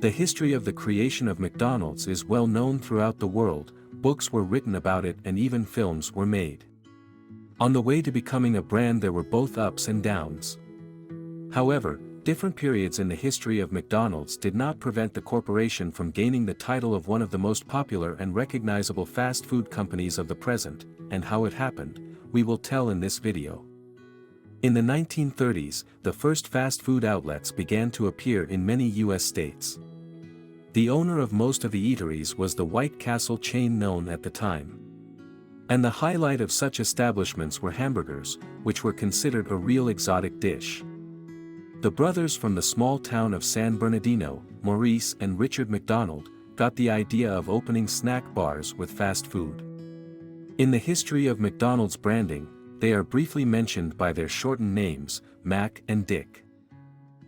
The history of the creation of McDonald's is well known throughout the world, books were written about it and even films were made. On the way to becoming a brand there were both ups and downs. However, different periods in the history of McDonald's did not prevent the corporation from gaining the title of one of the most popular and recognizable fast food companies of the present, and how it happened, we will tell in this video. In the 1930s, the first fast food outlets began to appear in many U.S. states. The owner of most of the eateries was the White Castle chain known at the time. And the highlight of such establishments were hamburgers, which were considered a real exotic dish. The brothers from the small town of San Bernardino, Maurice and Richard McDonald, got the idea of opening snack bars with fast food. In the history of McDonald's branding, they are briefly mentioned by their shortened names, Mac and Dick.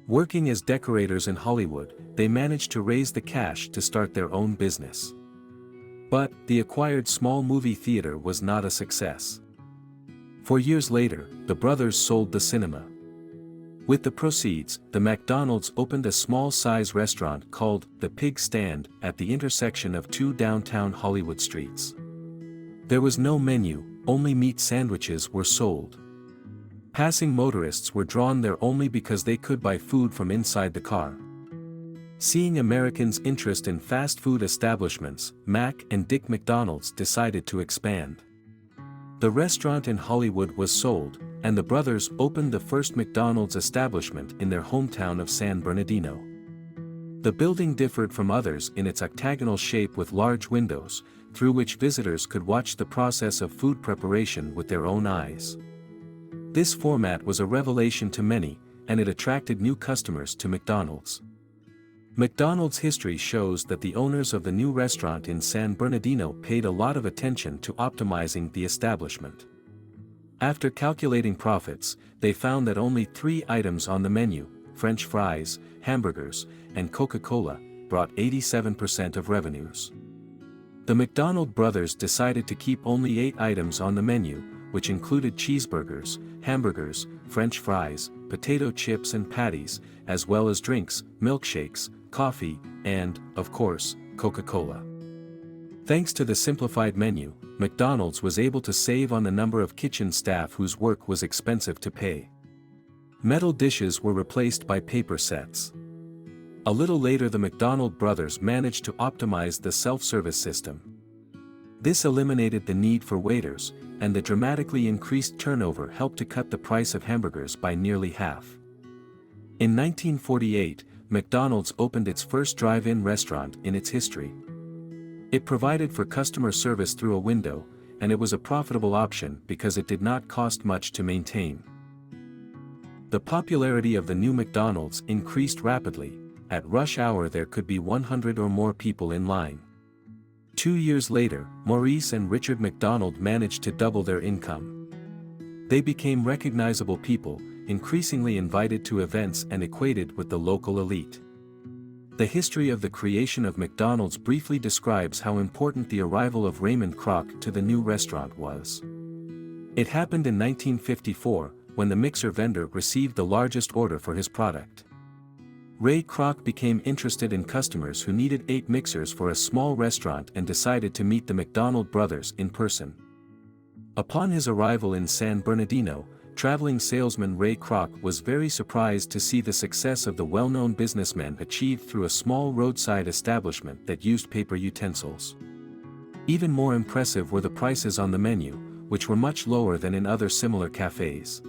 Working as decorators in Hollywood, they managed to raise the cash to start their own business. But, the acquired small movie theater was not a success. 4 years later, the brothers sold the cinema. With the proceeds, the McDonald's opened a small-size restaurant called The Pig Stand at the intersection of two downtown Hollywood streets. There was no menu, only meat sandwiches were sold. Passing motorists were drawn there only because they could buy food from inside the car. Seeing Americans' interest in fast food establishments, Mac and Dick McDonald's decided to expand. The restaurant in Hollywood was sold, and the brothers opened the first McDonald's establishment in their hometown of San Bernardino. The building differed from others in its octagonal shape with large windows, through which visitors could watch the process of food preparation with their own eyes. This format was a revelation to many, and it attracted new customers to McDonald's. McDonald's history shows that the owners of the new restaurant in San Bernardino paid a lot of attention to optimizing the establishment. After calculating profits, they found that only 3 items on the menu, French fries, hamburgers, and Coca-Cola, brought 87% of revenues. The McDonald brothers decided to keep only 8 items on the menu, which included cheeseburgers, hamburgers, French fries, potato chips and patties, as well as drinks, milkshakes, coffee, and, of course, Coca-Cola. Thanks to the simplified menu, McDonald's was able to save on the number of kitchen staff whose work was expensive to pay. Metal dishes were replaced by paper sets. A little later the McDonald brothers managed to optimize the self-service system. This eliminated the need for waiters, and the dramatically increased turnover helped to cut the price of hamburgers by nearly half. In 1948, McDonald's opened its first drive-in restaurant in its history. It provided for customer service through a window, and it was a profitable option because it did not cost much to maintain. The popularity of the new McDonald's increased rapidly. At rush hour there could be 100 or more people in line. 2 years later, Maurice and Richard McDonald managed to double their income. They became recognizable people, increasingly invited to events and equated with the local elite. The history of the creation of McDonald's briefly describes how important the arrival of Raymond Kroc to the new restaurant was. It happened in 1954, when the mixer vendor received the largest order for his product. Ray Kroc became interested in customers who needed 8 mixers for a small restaurant and decided to meet the McDonald brothers in person. Upon his arrival in San Bernardino, traveling salesman Ray Kroc was very surprised to see the success of the well-known businessman achieved through a small roadside establishment that used paper utensils. Even more impressive were the prices on the menu, which were much lower than in other similar cafes.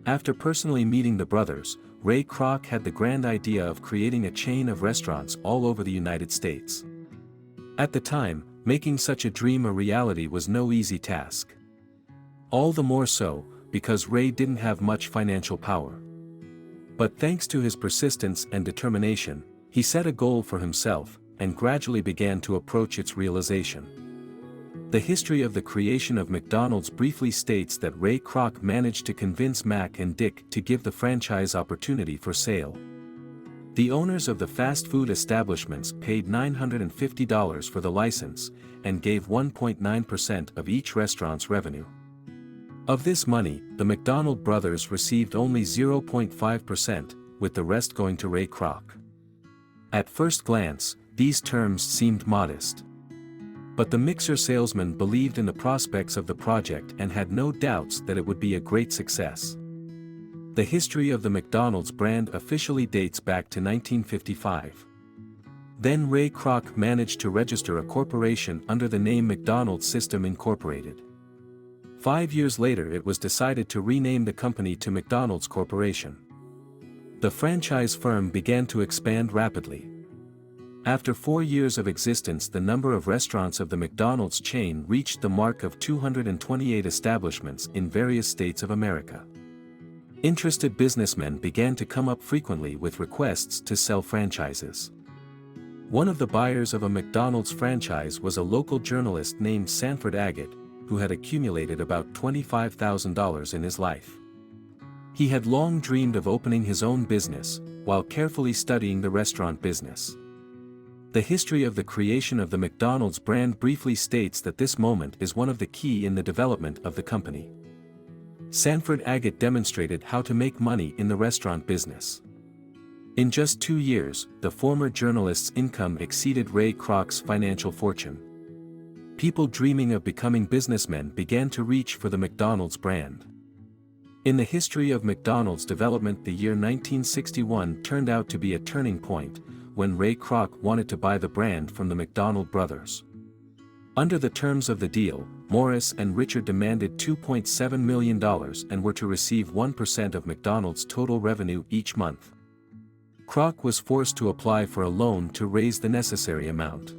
After personally meeting the brothers, Ray Kroc had the grand idea of creating a chain of restaurants all over the United States. At the time, making such a dream a reality was no easy task. All the more so, because Ray didn't have much financial power. But thanks to his persistence and determination, he set a goal for himself, and gradually began to approach its realization. The history of the creation of McDonald's briefly states that Ray Kroc managed to convince Mac and Dick to give the franchise opportunity for sale. The owners of the fast food establishments paid $950 for the license, and gave 1.9% of each restaurant's revenue. Of this money, the McDonald brothers received only 0.5%, with the rest going to Ray Kroc. At first glance, these terms seemed modest. But the mixer salesman believed in the prospects of the project and had no doubts that it would be a great success. The history of the McDonald's brand officially dates back to 1955. Then Ray Kroc managed to register a corporation under the name McDonald's System Incorporated. 5 years later it was decided to rename the company to McDonald's Corporation. The franchise firm began to expand rapidly. After 4 years of existence, the number of restaurants of the McDonald's chain reached the mark of 228 establishments in various states of America. Interested businessmen began to come up frequently with requests to sell franchises. One of the buyers of a McDonald's franchise was a local journalist named Sanford Agate, who had accumulated about $25,000 in his life. He had long dreamed of opening his own business, while carefully studying the restaurant business. The history of the creation of the McDonald's brand briefly states that this moment is one of the key in the development of the company. Sanford Agate demonstrated how to make money in the restaurant business. In just 2 years, the former journalist's income exceeded Ray Kroc's financial fortune. People dreaming of becoming businessmen began to reach for the McDonald's brand. In the history of McDonald's development, the year 1961 turned out to be a turning point, when Ray Kroc wanted to buy the brand from the McDonald brothers. Under the terms of the deal, Morris and Richard demanded $2.7 million and were to receive 1% of McDonald's total revenue each month. Kroc was forced to apply for a loan to raise the necessary amount.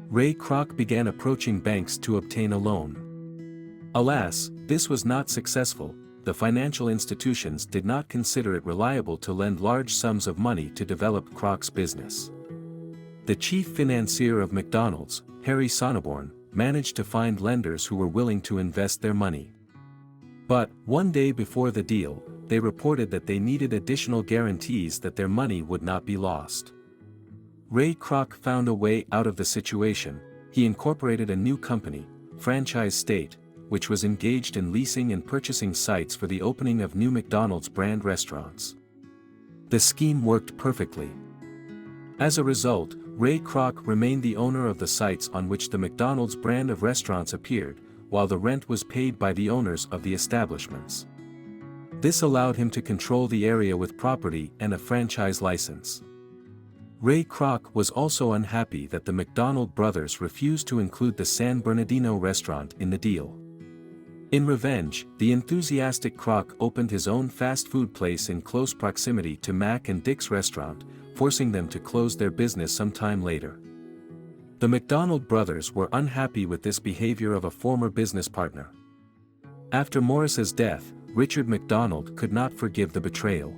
Ray Kroc began approaching banks to obtain a loan. Alas, this was not successful. The financial institutions did not consider it reliable to lend large sums of money to develop Kroc's business. The chief financier of McDonald's, Harry Sonneborn, managed to find lenders who were willing to invest their money. But, one day before the deal, they reported that they needed additional guarantees that their money would not be lost. Ray Kroc found a way out of the situation. He incorporated a new company, Franchise State, which was engaged in leasing and purchasing sites for the opening of new McDonald's brand restaurants. The scheme worked perfectly. As a result, Ray Kroc remained the owner of the sites on which the McDonald's brand of restaurants appeared, while the rent was paid by the owners of the establishments. This allowed him to control the area with property and a franchise license. Ray Kroc was also unhappy that the McDonald brothers refused to include the San Bernardino restaurant in the deal. In revenge, the enthusiastic Kroc opened his own fast food place in close proximity to Mac and Dick's restaurant, forcing them to close their business some time later. The McDonald brothers were unhappy with this behavior of a former business partner. After Morris's death, Richard McDonald could not forgive the betrayal.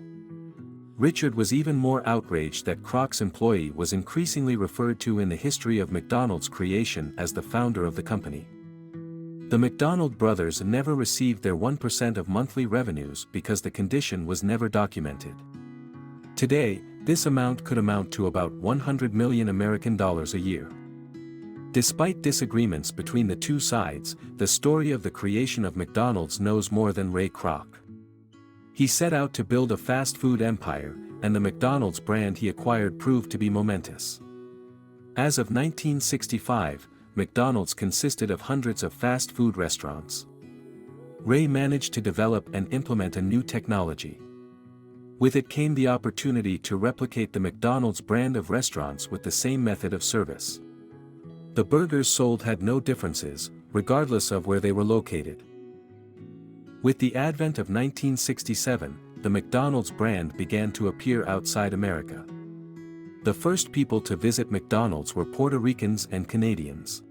Richard was even more outraged that Kroc's employee was increasingly referred to in the history of McDonald's creation as the founder of the company. The McDonald brothers never received their 1% of monthly revenues because the condition was never documented. Today, this amount could amount to about $100 million American dollars a year. Despite disagreements between the two sides, the story of the creation of McDonald's knows more than Ray Kroc. He set out to build a fast food empire, and the McDonald's brand he acquired proved to be momentous. As of 1965, McDonald's consisted of hundreds of fast food restaurants. Ray managed to develop and implement a new technology. With it came the opportunity to replicate the McDonald's brand of restaurants with the same method of service. The burgers sold had no differences, regardless of where they were located. With the advent of 1967, the McDonald's brand began to appear outside America. The first people to visit McDonald's were Puerto Ricans and Canadians.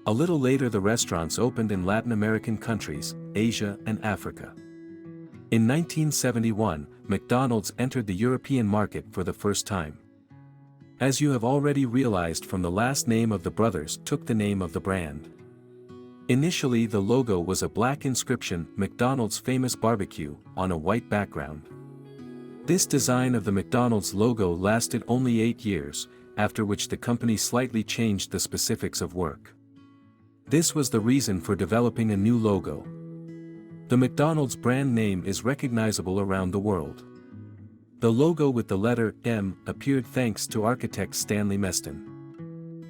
A little later the restaurants opened in Latin American countries, Asia and Africa. In 1971, McDonald's entered the European market for the first time. As you have already realized from the last name of the brothers took the name of the brand. Initially the logo was a black inscription, McDonald's Famous Barbecue, on a white background. This design of the McDonald's logo lasted only 8 years, after which the company slightly changed the specifics of work. This was the reason for developing a new logo. The McDonald's brand name is recognizable around the world. The logo with the letter M appeared thanks to architect Stanley Meston.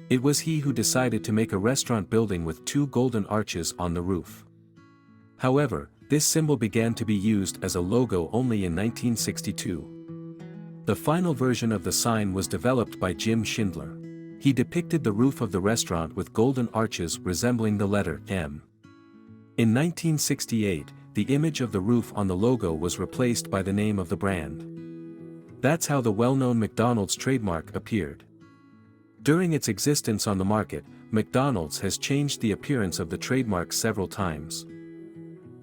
It was he who decided to make a restaurant building with two golden arches on the roof. However, this symbol began to be used as a logo only in 1962. The final version of the sign was developed by Jim Schindler. He depicted the roof of the restaurant with golden arches resembling the letter M. In 1968, the image of the roof on the logo was replaced by the name of the brand. That's how the well-known McDonald's trademark appeared. During its existence on the market, McDonald's has changed the appearance of the trademark several times.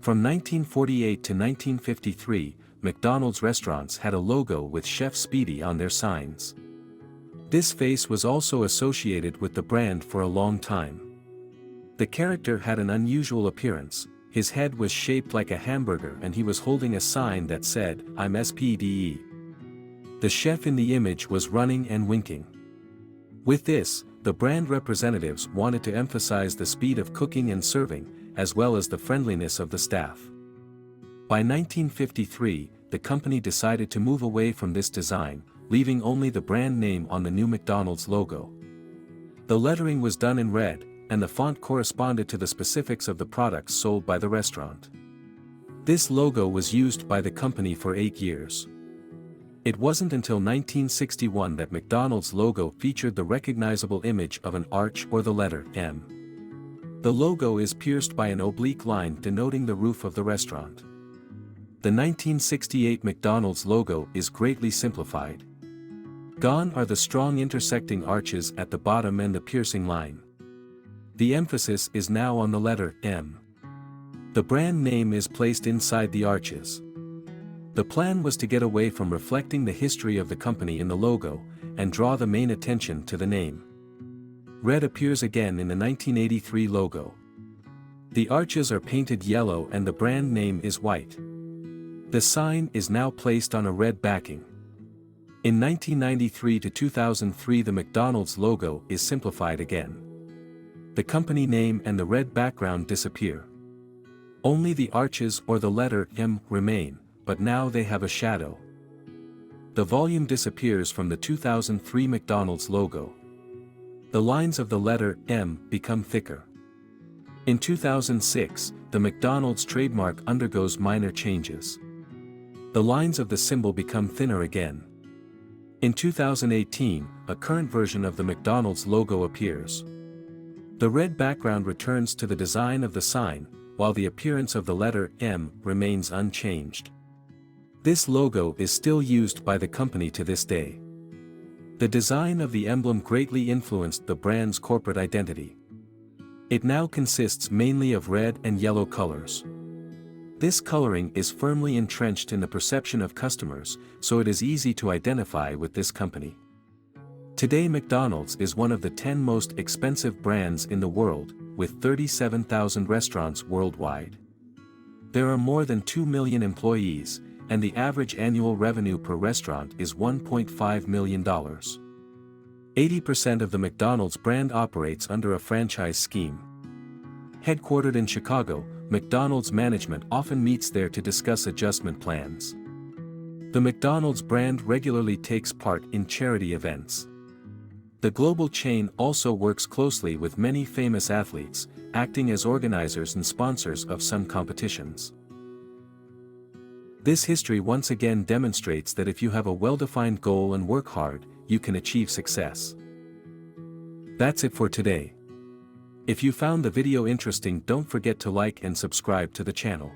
From 1948 to 1953, McDonald's restaurants had a logo with Chef Speedy on their signs. This face was also associated with the brand for a long time. The character had an unusual appearance. His head was shaped like a hamburger and he was holding a sign that said, "I'm SPDE." The chef in the image was running and winking. With this, the brand representatives wanted to emphasize the speed of cooking and serving, as well as the friendliness of the staff. By 1953, the company decided to move away from this design, leaving only the brand name on the new McDonald's logo. The lettering was done in red, and the font corresponded to the specifics of the products sold by the restaurant. This logo was used by the company for 8 years. It wasn't until 1961 that McDonald's logo featured the recognizable image of an arch or the letter M. The logo is pierced by an oblique line denoting the roof of the restaurant. The 1968 McDonald's logo is greatly simplified. Gone are the strong intersecting arches at the bottom and the piercing line. The emphasis is now on the letter M. The brand name is placed inside the arches. The plan was to get away from reflecting the history of the company in the logo, and draw the main attention to the name. Red appears again in the 1983 logo. The arches are painted yellow and the brand name is white. The sign is now placed on a red backing. In 1993 to 2003 the McDonald's logo is simplified again. The company name and the red background disappear. Only the arches or the letter M remain, but now they have a shadow. The volume disappears from the 2003 McDonald's logo. The lines of the letter M become thicker. In 2006, the McDonald's trademark undergoes minor changes. The lines of the symbol become thinner again. In 2018, a current version of the McDonald's logo appears. The red background returns to the design of the sign, while the appearance of the letter M remains unchanged. This logo is still used by the company to this day. The design of the emblem greatly influenced the brand's corporate identity. It now consists mainly of red and yellow colors. This coloring is firmly entrenched in the perception of customers, so it is easy to identify with this company. Today McDonald's is one of the 10 most expensive brands in the world, with 37,000 restaurants worldwide. There are more than 2 million employees, and the average annual revenue per restaurant is $1.5 million. 80% of the McDonald's brand operates under a franchise scheme. Headquartered in Chicago, McDonald's management often meets there to discuss adjustment plans. The McDonald's brand regularly takes part in charity events. The global chain also works closely with many famous athletes, acting as organizers and sponsors of some competitions. This history once again demonstrates that if you have a well-defined goal and work hard, you can achieve success. That's it for today. If you found the video interesting, don't forget to like and subscribe to the channel.